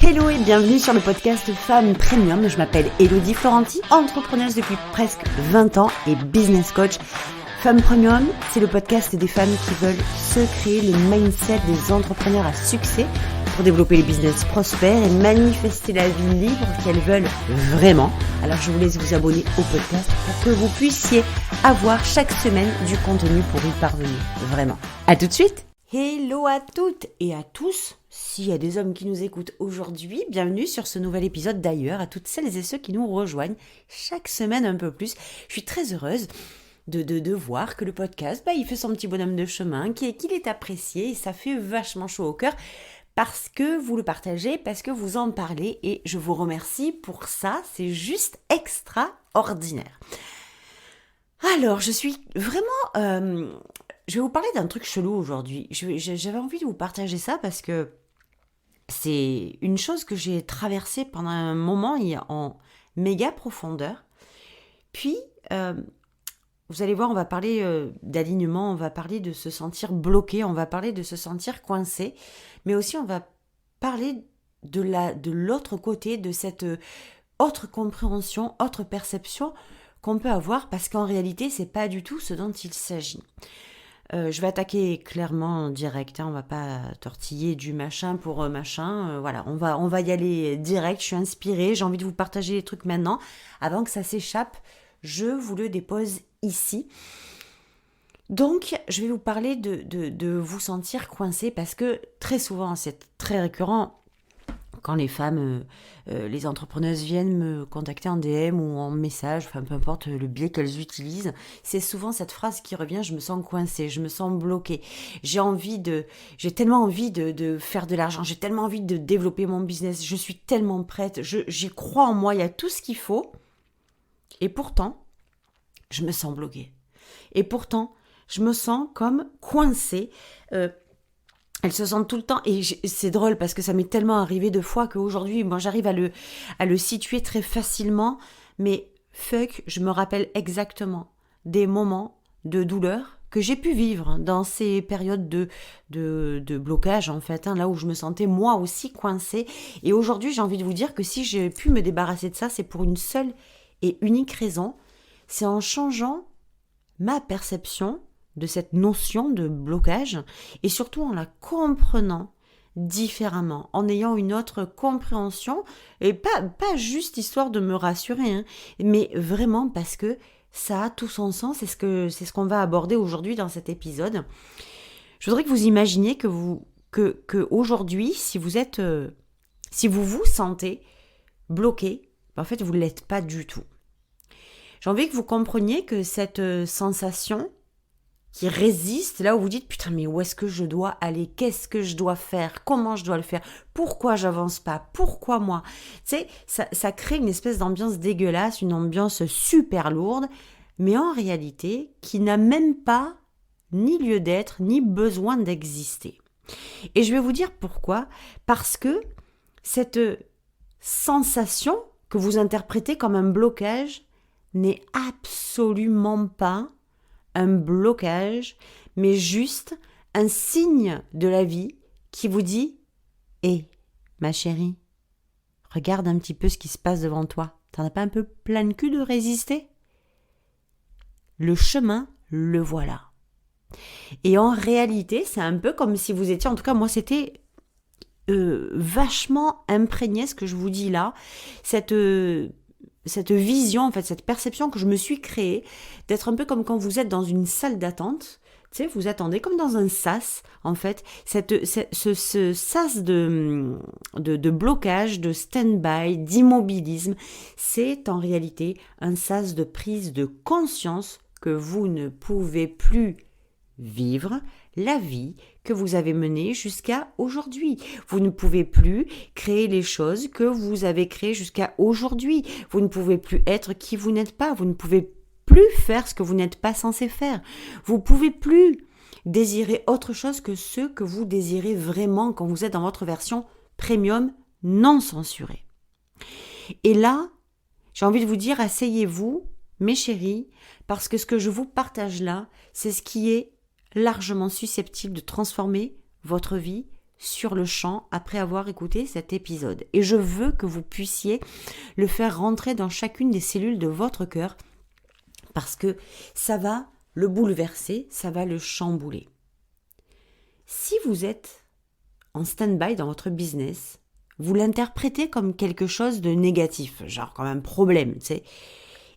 Hello et bienvenue sur le podcast Femmes Premium. Je m'appelle Elodie Florenti, entrepreneuse depuis presque 20 ans et business coach. Femmes Premium, c'est le podcast des femmes qui veulent se créer le mindset des entrepreneurs à succès pour développer les business prospères et manifester la vie libre qu'elles veulent vraiment. Alors je vous laisse vous abonner au podcast pour que vous puissiez avoir chaque semaine du contenu pour y parvenir. Vraiment. À tout de suite. Hello à toutes et à tous. S'il y a des hommes qui nous écoutent aujourd'hui, bienvenue sur ce nouvel épisode. D'ailleurs, à toutes celles et ceux qui nous rejoignent chaque semaine un peu plus. Je suis très heureuse de voir que le podcast, il fait son petit bonhomme de chemin, qu'il est apprécié et ça fait vachement chaud au cœur parce que vous le partagez, parce que vous en parlez et je vous remercie pour ça. C'est juste extraordinaire. Alors, je suis vraiment... je vais vous parler d'un truc chelou aujourd'hui. J'avais envie de vous partager ça parce que c'est une chose que j'ai traversée pendant un moment en méga profondeur. Puis, vous allez voir, on va parler d'alignement, on va parler de se sentir bloqué, on va parler de se sentir coincé, mais aussi on va parler de l'autre côté, de cette autre compréhension, autre perception qu'on peut avoir, parce qu'en réalité, c'est pas du tout ce dont il s'agit. Je vais attaquer clairement direct, on va pas tortiller du machin pour machin, voilà, on va y aller direct, je suis inspirée, j'ai envie de vous partager les trucs maintenant, avant que ça s'échappe, je vous le dépose ici. Donc, je vais vous parler de vous sentir coincé, parce que très souvent, c'est très récurrent, quand les femmes, les entrepreneuses viennent me contacter en DM ou en message, enfin peu importe le biais qu'elles utilisent, c'est souvent cette phrase qui revient: je me sens coincée, je me sens bloquée, j'ai tellement envie de faire de l'argent, j'ai tellement envie de développer mon business, je suis tellement prête, j'y crois en moi, il y a tout ce qu'il faut, et pourtant, je me sens bloquée. Et pourtant, je me sens comme coincée. Elles se sentent tout le temps, et c'est drôle parce que ça m'est tellement arrivé de fois qu'aujourd'hui, moi j'arrive à le situer très facilement, mais je me rappelle exactement des moments de douleur que j'ai pu vivre dans ces périodes de blocage en fait, là où je me sentais moi aussi coincée. Et aujourd'hui, j'ai envie de vous dire que si j'ai pu me débarrasser de ça, c'est pour une seule et unique raison, c'est en changeant ma perception de cette notion de blocage et surtout en la comprenant différemment, en ayant une autre compréhension et pas juste histoire de me rassurer, mais vraiment parce que ça a tout son sens. C'est ce qu'on va aborder aujourd'hui dans cet épisode. Je voudrais que vous imaginiez que aujourd'hui, si vous vous sentez bloqué, en fait vous ne l'êtes pas du tout. J'ai envie que vous compreniez que cette sensation qui résiste, là où vous dites: putain, mais où est-ce que je dois aller? Qu'est-ce que je dois faire? Comment je dois le faire? Pourquoi j'avance pas? Pourquoi moi? Tu sais, ça crée une espèce d'ambiance dégueulasse, une ambiance super lourde, mais en réalité, qui n'a même pas ni lieu d'être, ni besoin d'exister. Et je vais vous dire pourquoi. Parce que cette sensation que vous interprétez comme un blocage n'est absolument pas un blocage, mais juste un signe de la vie qui vous dit: hé, ma chérie, regarde un petit peu ce qui se passe devant toi. T'en as pas un peu plein le cul de résister? Le chemin, le voilà. Et en réalité, c'est un peu comme si vous étiez, en tout cas moi c'était vachement imprégné ce que je vous dis là, cette vision, en fait, cette perception que je me suis créée, d'être un peu comme quand vous êtes dans une salle d'attente, tu sais, vous attendez comme dans un sas, en fait, ce sas de blocage, de stand-by, d'immobilisme, c'est en réalité un sas de prise de conscience que vous ne pouvez plus vivre la vie que vous avez menée jusqu'à aujourd'hui. Vous ne pouvez plus créer les choses que vous avez créées jusqu'à aujourd'hui. Vous ne pouvez plus être qui vous n'êtes pas. Vous ne pouvez plus faire ce que vous n'êtes pas censé faire. Vous ne pouvez plus désirer autre chose que ce que vous désirez vraiment quand vous êtes dans votre version premium non censurée. Et là, j'ai envie de vous dire, asseyez-vous, mes chéris, parce que ce que je vous partage là, c'est ce qui est largement susceptible de transformer votre vie sur le champ après avoir écouté cet épisode. Et je veux que vous puissiez le faire rentrer dans chacune des cellules de votre cœur parce que ça va le bouleverser, ça va le chambouler. Si vous êtes en stand-by dans votre business, vous l'interprétez comme quelque chose de négatif, genre comme un problème, tu sais.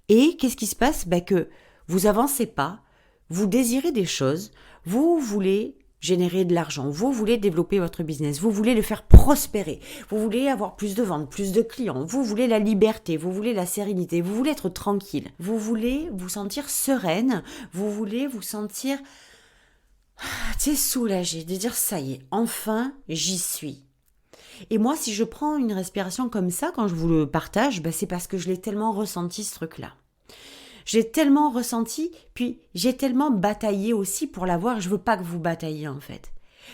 Et qu'est-ce qui se passe ? Que vous avancez pas, vous désirez des choses, vous voulez générer de l'argent, vous voulez développer votre business, vous voulez le faire prospérer, vous voulez avoir plus de ventes, plus de clients, vous voulez la liberté, vous voulez la sérénité, vous voulez être tranquille, vous voulez vous sentir sereine, vous voulez vous sentir soulagée, de dire ça y est, enfin j'y suis. Et moi, si je prends une respiration comme ça, quand je vous le partage, c'est parce que je l'ai tellement ressenti ce truc-là. J'ai tellement ressenti, puis j'ai tellement bataillé aussi pour l'avoir. Je veux pas que vous batailliez en fait.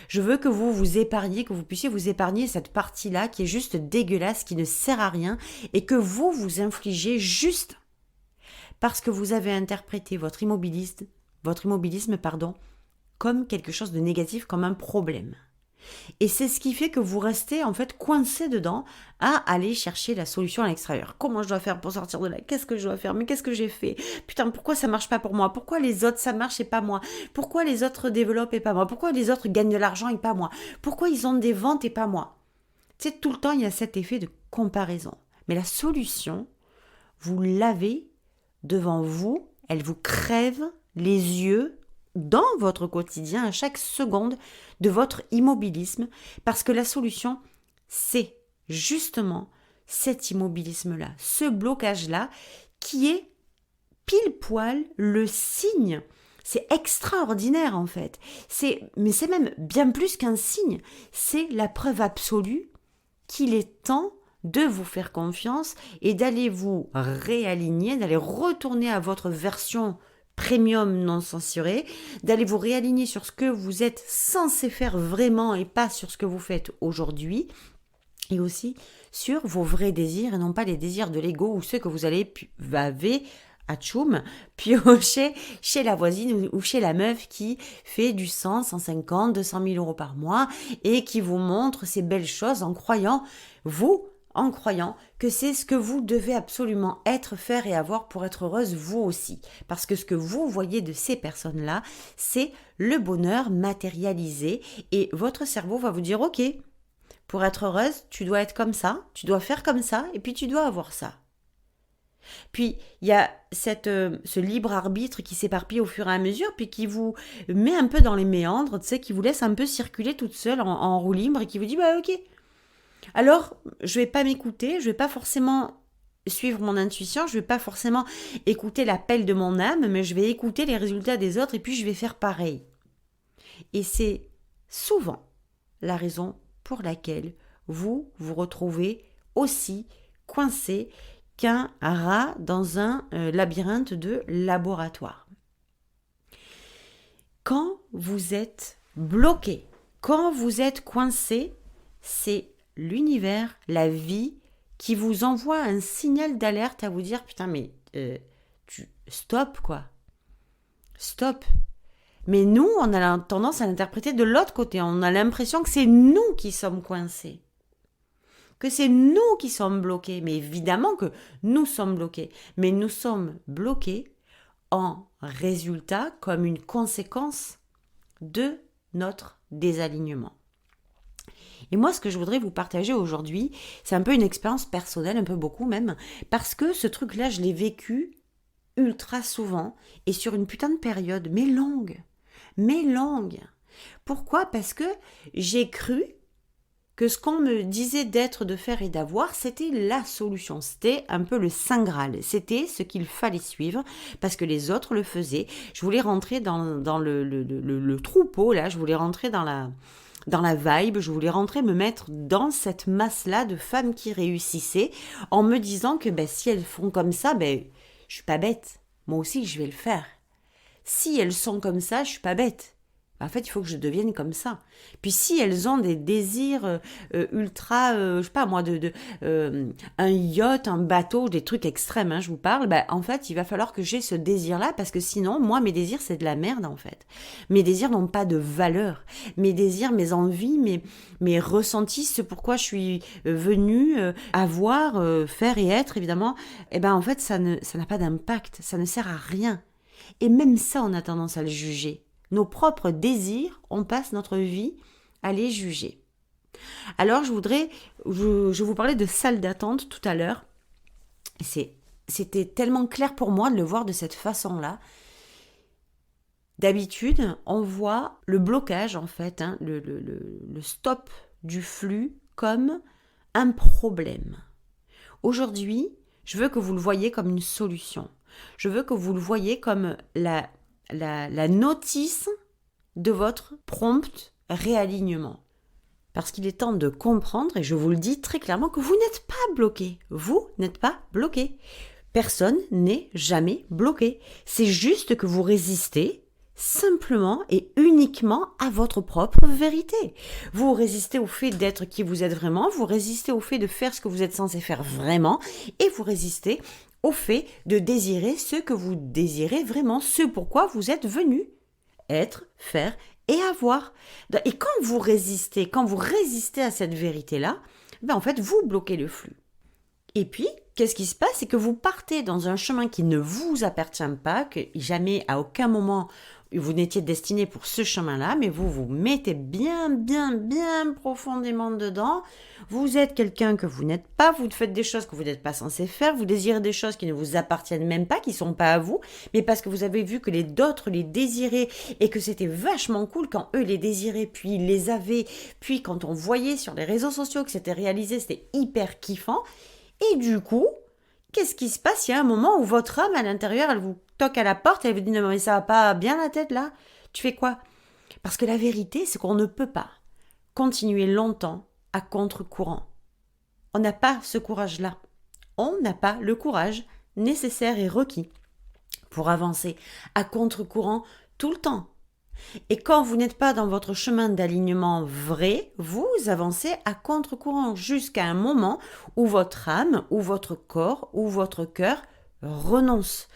Je veux que vous vous épargniez, que vous puissiez vous épargner cette partie-là qui est juste dégueulasse, qui ne sert à rien, et que vous vous infligez juste parce que vous avez interprété votre immobilisme, comme quelque chose de négatif, comme un problème. Et c'est ce qui fait que vous restez en fait coincé dedans à aller chercher la solution à l'extérieur. Comment je dois faire pour sortir de là ? Qu'est-ce que je dois faire ? Mais qu'est-ce que j'ai fait ? Putain, pourquoi ça marche pas pour moi ? Pourquoi les autres ça marche et pas moi ? Pourquoi les autres développent et pas moi ? Pourquoi les autres gagnent de l'argent et pas moi ? Pourquoi ils ont des ventes et pas moi ? Tu sais, tout le temps il y a cet effet de comparaison. Mais la solution, vous l'avez devant vous, elle vous crève les yeux dans votre quotidien, à chaque seconde de votre immobilisme, parce que la solution, c'est justement cet immobilisme-là, ce blocage-là, qui est pile poil le signe. C'est extraordinaire en fait. Mais c'est même bien plus qu'un signe. C'est la preuve absolue qu'il est temps de vous faire confiance et d'aller vous réaligner, d'aller retourner à votre version premium non censuré, d'aller vous réaligner sur ce que vous êtes censé faire vraiment et pas sur ce que vous faites aujourd'hui, et aussi sur vos vrais désirs et non pas les désirs de l'ego ou ceux que vous allez piocher chez la voisine ou chez la meuf qui fait du 100, 150, 200 000 euros par mois et qui vous montre ces belles choses en croyant que c'est ce que vous devez absolument être, faire et avoir pour être heureuse vous aussi. Parce que ce que vous voyez de ces personnes-là, c'est le bonheur matérialisé et votre cerveau va vous dire « Ok, pour être heureuse, tu dois être comme ça, tu dois faire comme ça et puis tu dois avoir ça. » Puis, il y a ce libre arbitre qui s'éparpille au fur et à mesure, puis qui vous met un peu dans les méandres, tu sais, qui vous laisse un peu circuler toute seule en roue libre et qui vous dit « Ok, alors, je vais pas m'écouter, je vais pas forcément suivre mon intuition, je vais pas forcément écouter l'appel de mon âme, mais je vais écouter les résultats des autres et puis je vais faire pareil. » Et c'est souvent la raison pour laquelle vous vous retrouvez aussi coincé qu'un rat dans un labyrinthe de laboratoire. Quand vous êtes bloqué, quand vous êtes coincé, c'est l'univers, la vie, qui vous envoie un signal d'alerte à vous dire « Putain, mais stop, quoi. Stop. » Mais nous, on a tendance à l'interpréter de l'autre côté. On a l'impression que c'est nous qui sommes coincés. Que c'est nous qui sommes bloqués. Mais évidemment que nous sommes bloqués. Mais nous sommes bloqués en résultat comme une conséquence de notre désalignement. Et moi, ce que je voudrais vous partager aujourd'hui, c'est un peu une expérience personnelle, un peu beaucoup même, parce que ce truc-là, je l'ai vécu ultra souvent et sur une putain de période, mais longue. Pourquoi ? Parce que j'ai cru que ce qu'on me disait d'être, de faire et d'avoir, c'était la solution. C'était un peu le Saint Graal. C'était ce qu'il fallait suivre parce que les autres le faisaient. Je voulais rentrer dans le troupeau, là. Je voulais rentrer dans la vibe. Je voulais rentrer, me mettre dans cette masse-là de femmes qui réussissaient en me disant que si elles font comme ça, je suis pas bête. Moi aussi, je vais le faire. Si elles sont comme ça, je suis pas bête. En fait, il faut que je devienne comme ça. Puis si elles ont des désirs ultra, je sais pas moi, un yacht, un bateau, des trucs extrêmes, hein, je vous parle, en fait, il va falloir que j'ai ce désir-là parce que sinon, moi, mes désirs, c'est de la merde en fait. Mes désirs n'ont pas de valeur. Mes désirs, mes envies, mes ressentis, ce pourquoi je suis venue avoir, faire et être, évidemment, en fait, ça n'a pas d'impact, ça ne sert à rien. Et même ça, on a tendance à le juger. Nos propres désirs, on passe notre vie à les juger. Alors, je vous parlais de salle d'attente tout à l'heure. C'était tellement clair pour moi de le voir de cette façon-là. D'habitude, on voit le blocage, en fait, le stop du flux comme un problème. Aujourd'hui, je veux que vous le voyez comme une solution. Je veux que vous le voyez comme la notice de votre prompt réalignement. Parce qu'il est temps de comprendre, et je vous le dis très clairement, que vous n'êtes pas bloqué. Vous n'êtes pas bloqué. Personne n'est jamais bloqué. C'est juste que vous résistez simplement et uniquement à votre propre vérité. Vous résistez au fait d'être qui vous êtes vraiment, vous résistez au fait de faire ce que vous êtes censé faire vraiment, et vous résistez au fait de désirer ce que vous désirez vraiment, ce pourquoi vous êtes venu. Être, faire et avoir. Et quand vous résistez à cette vérité-là, en fait, vous bloquez le flux. Et puis, qu'est-ce qui se passe? C'est que vous partez dans un chemin qui ne vous appartient pas, que jamais, à aucun moment, vous n'étiez destiné pour ce chemin-là, mais vous vous mettez bien profondément dedans. Vous êtes quelqu'un que vous n'êtes pas, vous faites des choses que vous n'êtes pas censé faire, vous désirez des choses qui ne vous appartiennent même pas, qui ne sont pas à vous, mais parce que vous avez vu que les d'autres les désiraient et que c'était vachement cool quand eux les désiraient, puis ils les avaient, puis quand on voyait sur les réseaux sociaux que c'était réalisé, c'était hyper kiffant. Et du coup, qu'est-ce qui se passe? Il y a un moment où votre âme à l'intérieur, elle vous toque à la porte et elle vous dit non mais ça va pas bien la tête là? Tu fais quoi? Parce que la vérité, c'est qu'on ne peut pas continuer longtemps à contre-courant. On n'a pas ce courage-là. On n'a pas le courage nécessaire et requis pour avancer à contre-courant tout le temps. Et quand vous n'êtes pas dans votre chemin d'alignement vrai, vous avancez à contre-courant jusqu'à un moment où votre âme, ou votre corps, ou votre cœur renonce.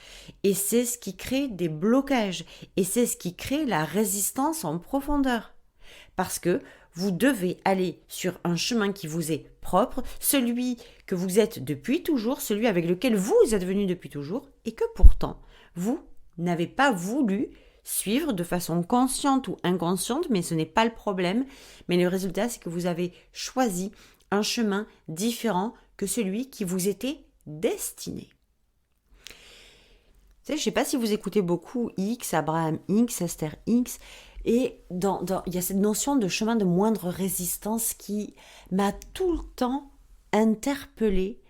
Et c'est ce qui crée des blocages. Et c'est ce qui crée la résistance en profondeur. Parce que vous devez aller sur un chemin qui vous est propre, celui que vous êtes depuis toujours, celui avec lequel vous êtes venu depuis toujours, et que pourtant, vous n'avez pas voulu suivre de façon consciente ou inconsciente, mais ce n'est pas le problème. Mais le résultat, c'est que vous avez choisi un chemin différent que celui qui vous était destiné. Je ne sais pas si vous écoutez beaucoup X, Abraham X, Esther X, et il y a cette notion de chemin de moindre résistance qui m'a tout le temps interpellée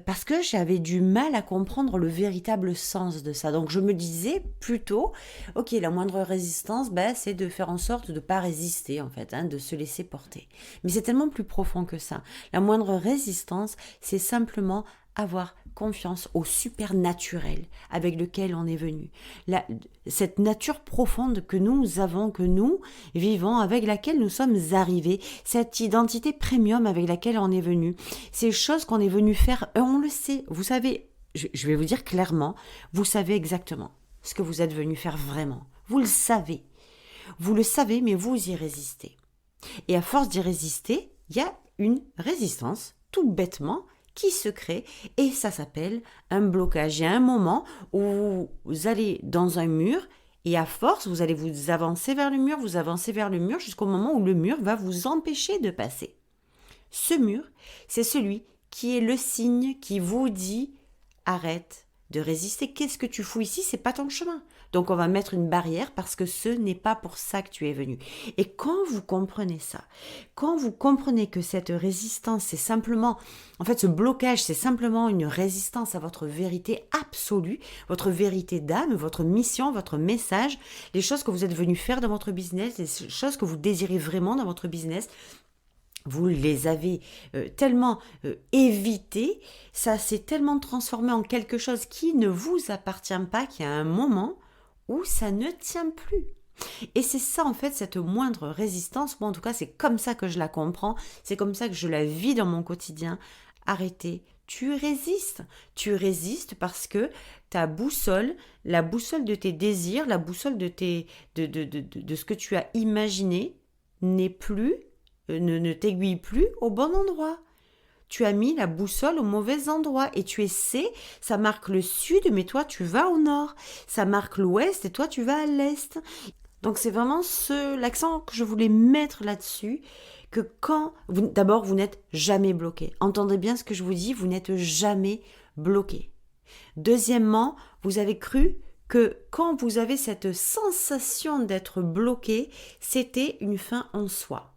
parce que j'avais du mal à comprendre le véritable sens de ça. Donc je me disais plutôt, ok, la moindre résistance, c'est de faire en sorte de ne pas résister en fait, de se laisser porter. Mais c'est tellement plus profond que ça. La moindre résistance, c'est simplement avoir confiance au supernaturel avec lequel on est venu. Cette nature profonde que nous avons, que nous vivons, avec laquelle nous sommes arrivés, cette identité premium avec laquelle on est venu, ces choses qu'on est venu faire, on le sait, vous savez, je vais vous dire clairement, vous savez exactement ce que vous êtes venu faire vraiment. Vous le savez, mais vous y résistez. Et à force d'y résister, il y a une résistance, tout bêtement, qui se crée, et ça s'appelle un blocage. Il y a un moment où vous allez dans un mur, et à force, vous allez vous avancer vers le mur, jusqu'au moment où le mur va vous empêcher de passer. Ce mur, c'est celui qui est le signe qui vous dit « Arrête de résister, qu'est-ce que tu fous ici? C'est pas ton chemin. » Donc on va mettre une barrière parce que ce n'est pas pour ça que tu es venu. Et quand vous comprenez ça, quand vous comprenez que cette résistance, c'est simplement, en fait ce blocage, c'est simplement une résistance à votre vérité absolue, votre vérité d'âme, votre mission, votre message, les choses que vous êtes venu faire dans votre business, les choses que vous désirez vraiment dans votre business, vous les avez tellement évitées, ça s'est tellement transformé en quelque chose qui ne vous appartient pas, qu'il y a un moment où ça ne tient plus. Et c'est ça en fait, cette moindre résistance, moi en tout cas c'est comme ça que je la comprends, c'est comme ça que je la vis dans mon quotidien. Arrêtez, tu résistes parce que ta boussole, la boussole de tes désirs, la boussole de ce que tu as imaginé n'est plus, ne t'aiguille plus au bon endroit. Tu as mis la boussole au mauvais endroit et tu essaies, ça marque le sud mais toi tu vas au nord, ça marque l'ouest et toi tu vas à l'est. Donc c'est vraiment l'accent que je voulais mettre là-dessus, que d'abord vous n'êtes jamais bloqué. Entendez bien ce que je vous dis, vous n'êtes jamais bloqué. Deuxièmement, vous avez cru que quand vous avez cette sensation d'être bloqué, c'était une fin en soi.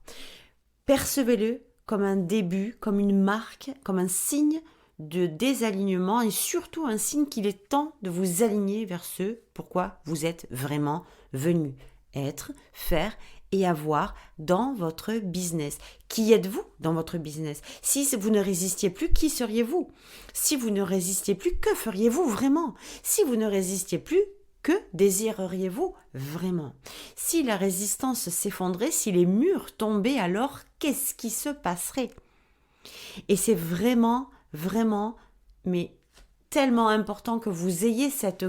Percevez-le comme un début, comme une marque, comme un signe de désalignement et surtout un signe qu'il est temps de vous aligner vers ce pourquoi vous êtes vraiment venu être, faire et avoir dans votre business. Qui êtes-vous dans votre business? Si vous ne résistiez plus, qui seriez-vous? Si vous ne résistiez plus, que feriez-vous vraiment? Si vous ne résistiez plus, que désireriez-vous vraiment? Si la résistance s'effondrait, si les murs tombaient, alors qu'est-ce qui se passerait? Et c'est vraiment, vraiment, mais tellement important que vous ayez cet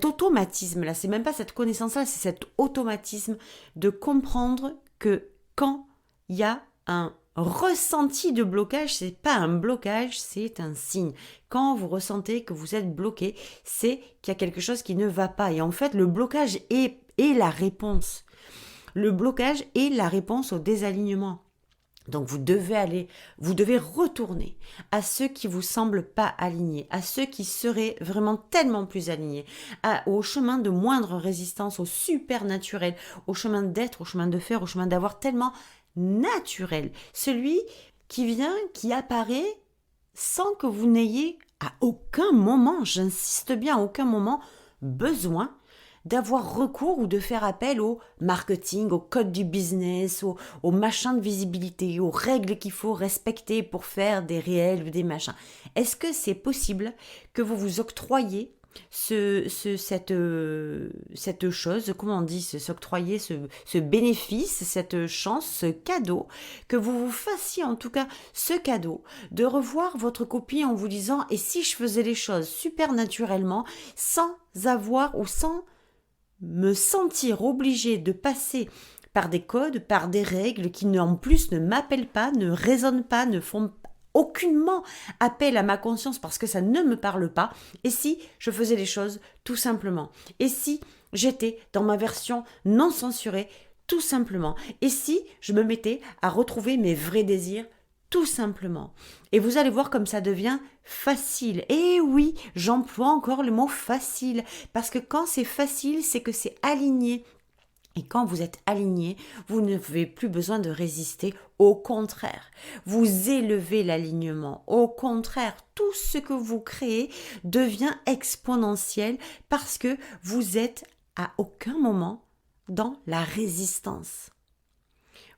automatisme-là, c'est même pas cette connaissance-là, c'est cet automatisme de comprendre que quand il y a un ressenti de blocage, c'est pas un blocage, c'est un signe. Quand vous ressentez que vous êtes bloqué, c'est qu'il y a quelque chose qui ne va pas. Et en fait, le blocage est la réponse. Le blocage est la réponse au désalignement. Donc vous devez retourner à ceux qui vous semblent pas alignés, à ceux qui seraient vraiment tellement plus alignés, au chemin de moindre résistance, au supernaturel, au chemin d'être, au chemin de faire, au chemin d'avoir tellement naturel, celui qui vient, qui apparaît sans que vous n'ayez à aucun moment, j'insiste bien, à aucun moment, besoin d'avoir recours ou de faire appel au marketing, au code du business, au machin de visibilité, aux règles qu'il faut respecter pour faire des réels ou des machins. Est-ce que c'est possible que vous vous octroyiez cette chose, comment on dit, s'octroyer ce bénéfice, cette chance, ce cadeau, que vous vous fassiez en tout cas ce cadeau, de revoir votre copie en vous disant « et si je faisais les choses super naturellement, sans avoir ou sans me sentir obligée de passer par des codes, par des règles qui en plus ne m'appellent pas, ne résonnent pas, ne font aucunement appel à ma conscience parce que ça ne me parle pas. Et si je faisais les choses tout simplement? Et si j'étais dans ma version non censurée tout simplement? Et si je me mettais à retrouver mes vrais désirs tout simplement? Et vous allez voir comme ça devient facile. Et oui, j'emploie encore le mot facile parce que quand c'est facile, c'est que c'est aligné. Et quand vous êtes aligné, vous n'avez plus besoin de résister. Au contraire, vous élevez l'alignement. Au contraire, tout ce que vous créez devient exponentiel parce que vous êtes à aucun moment dans la résistance.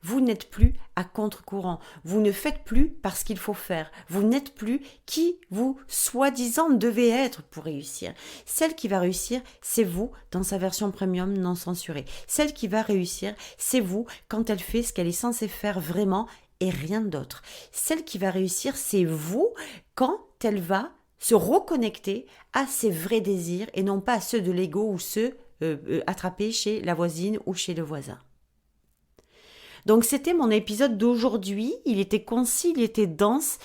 Vous n'êtes plus à contre-courant. Vous ne faites plus parce qu'il faut faire. Vous n'êtes plus qui vous, soi-disant, devez être pour réussir. Celle qui va réussir, c'est vous dans sa version premium non censurée. Celle qui va réussir, c'est vous quand elle fait ce qu'elle est censée faire vraiment et rien d'autre. Celle qui va réussir, c'est vous quand elle va se reconnecter à ses vrais désirs et non pas à ceux de l'ego ou ceux attrapés chez la voisine ou chez le voisin. Donc c'était mon épisode d'aujourd'hui, il était concis, il était dense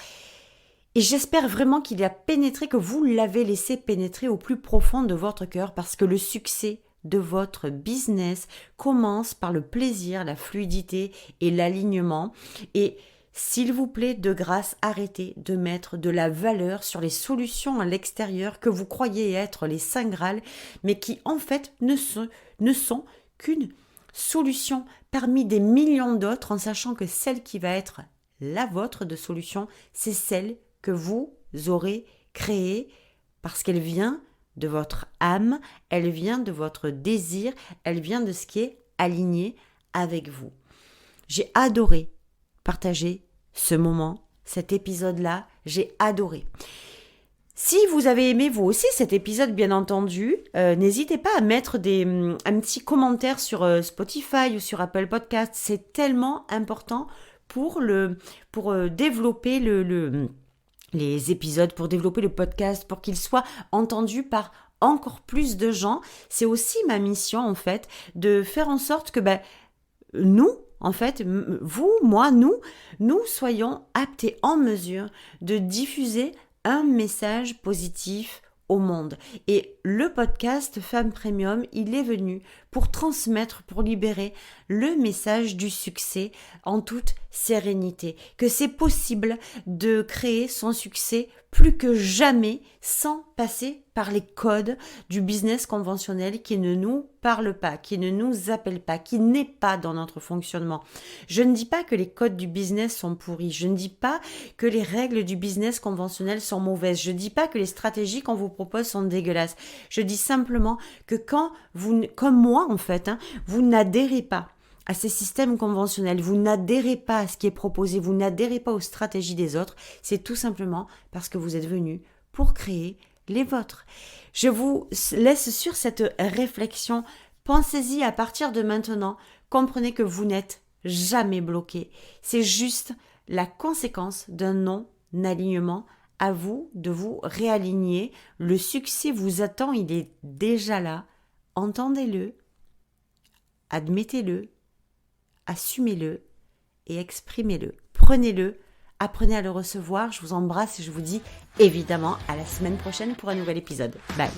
et j'espère vraiment qu'il a pénétré, que vous l'avez laissé pénétrer au plus profond de votre cœur parce que le succès de votre business commence par le plaisir, la fluidité et l'alignement. Et s'il vous plaît, de grâce, arrêtez de mettre de la valeur sur les solutions à l'extérieur que vous croyez être les saints Graal, mais qui en fait ne sont qu'une solution parmi des millions d'autres, en sachant que celle qui va être la vôtre de solution, c'est celle que vous aurez créée parce qu'elle vient de votre âme, elle vient de votre désir, elle vient de ce qui est aligné avec vous. J'ai adoré partager ce moment, cet épisode-là, j'ai adoré. Si vous avez aimé vous aussi cet épisode, bien entendu, n'hésitez pas à mettre un petit commentaire sur Spotify ou sur Apple Podcast. C'est tellement important pour développer les épisodes, pour développer le podcast, pour qu'il soit entendu par encore plus de gens. C'est aussi ma mission, en fait, de faire en sorte que nous, en fait, vous, moi, nous soyons aptes et en mesure de diffuser un message positif au monde. Et le podcast Femme Premium, il est venu pour transmettre, pour libérer le message du succès en toute sérénité. Que c'est possible de créer son succès plus que jamais sans passer par les codes du business conventionnel qui ne nous parle pas, qui ne nous appelle pas, qui n'est pas dans notre fonctionnement. Je ne dis pas que les codes du business sont pourris, je ne dis pas que les règles du business conventionnel sont mauvaises, je ne dis pas que les stratégies qu'on vous propose sont dégueulasses. Je dis simplement que quand vous, comme moi en fait, vous n'adhérez pas à ces systèmes conventionnels, vous n'adhérez pas à ce qui est proposé, vous n'adhérez pas aux stratégies des autres, c'est tout simplement parce que vous êtes venu pour créer les vôtres. Je vous laisse sur cette réflexion. Pensez-y à partir de maintenant. Comprenez que vous n'êtes jamais bloqué. C'est juste la conséquence d'un non-alignement. À vous de vous réaligner. Le succès vous attend, il est déjà là. Entendez-le, admettez-le, assumez-le et exprimez-le. Prenez-le, apprenez à le recevoir. Je vous embrasse et je vous dis évidemment à la semaine prochaine pour un nouvel épisode. Bye.